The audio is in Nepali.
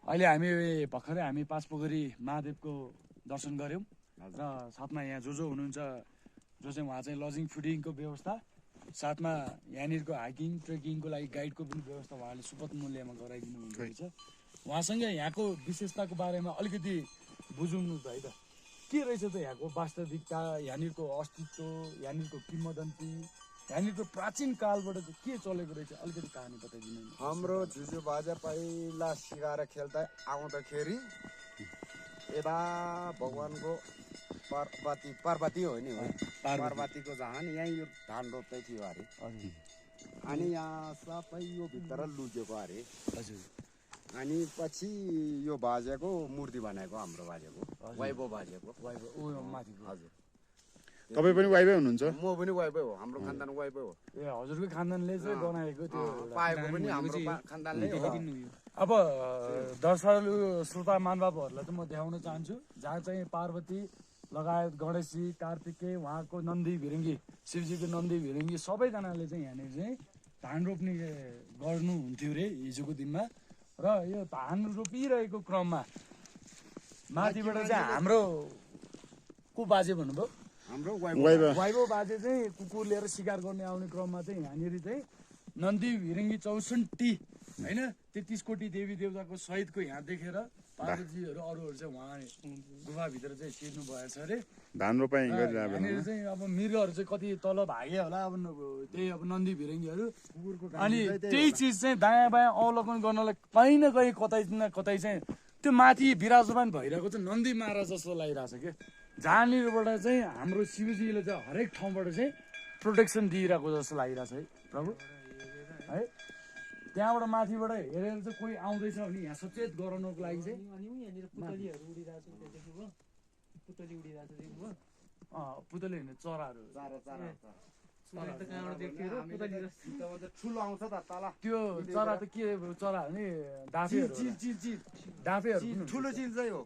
अहिले हामी भर्खरै हामी पाँचपोखरी महादेवको दर्शन गऱ्यौँ र साथमा यहाँ जो हुनुहुन्छ जो चाहिँ उहाँ चाहिँ लजिङ फुडिङको व्यवस्था साथमा यहाँनिरको हाइकिङ ट्रेकिङको लागि गाइडको पनि व्यवस्था उहाँले सुपथ मूल्यमा गराइदिनु हुँदो रहेछ। उहाँसँग यहाँको विशेषताको बारेमा अलिकति बुझाउनु त है त, के रहेछ त यहाँको वास्तविकता, यहाँनिरको अस्तित्व, यहाँनिरको किंवदन्ती, यहाँनिरको प्राचीन कालबाट चाहिँ के चलेको रहेछ अलिकति कहानी बताइदिनु। हाम्रो जुजु बाजा पहिला सिकाएर खेल्दा आउँदाखेरि यता भगवानको पार्वती हो नि, पार्वतीको जहान यहीँ यो धान रोप्दै थियो अरे। अनि यहाँ सबै यो भित्र लुकेको अरे। हजुर। अनि पछि यो बाजेको मूर्ति बनाएको हाम्रो बाजेको, वैभव बाजेको। हजुर। तपाईँ पनि वाइबै हुनुहुन्छ? म पनि वाइबै हो, हाम्रो खानदान वाइबै हो। ए हजुरकै खानदानले चाहिँ बनाएको त्यो पाएको पनि हाम्रो खानदानले हो। अब दर्शक श्रोता महानुभावहरूलाई चाहिँ म देखाउन चाहन्छु जहाँ चाहिँ पार्वती लगायत गणेशजी, कार्तिकेय, उहाँको नन्दी भिरङ्गी, शिवजीको नन्दी भिरङ्गी सबैजनाले चाहिँ यहाँनिर चाहिँ धान रोप्ने गर्नुहुन्थ्यो रे हिजोको दिनमा। र यो धान रोपिरहेको क्रममा माथिबाट चाहिँ हाम्रो को बाजे भन्नुभयो? हाम्रो वैभव बाजे चाहिँ कुकुर लिएर शिकार गर्ने आउने क्रममा चाहिँ यहाँनिर चाहिँ नन्दी भिरङ्गी 64 होइन 33 कोटी देवी देवताको सहितको यहाँ देखेर पार्वतीजीहरू अरूहरू चाहिँ उहाँ गुफाभित्र चाहिँ सिर्नु भएछ अरे। धान रोपाइ यहाँनिर चाहिँ अब मृगहरू चाहिँ कति तल भागे होला, अब त्यही अब नन्दी भिरङ्गीहरू। अनि त्यही चिज चाहिँ दायाँ बायाँ अवलोकन गर्नलाई कहीँ न कहीँ कतै न कतै चाहिँ त्यो माथि विराजमान भइरहेको चाहिँ नन्दी महाराज जस्तो लागिरहेछ क्या। जहाँनिरबाट चाहिँ हाम्रो शिवजीले चाहिँ हरेक ठाउँबाट चाहिँ प्रोटेक्सन दिइरहेको जस्तो लागिरहेछ है प्रभु है। त्यहाँबाट माथिबाट हेरेर चाहिँ कोही आउँदैछ भने यहाँ सचेत गराउनको लागि चाहिँ पुतली होइन चराहरू ठुलो आउँछ त तल। त्यो चरा त के चरा हो नि? डाँफेहरू चिल डाँफेहरू ठुलो चिल चाहिँ हो।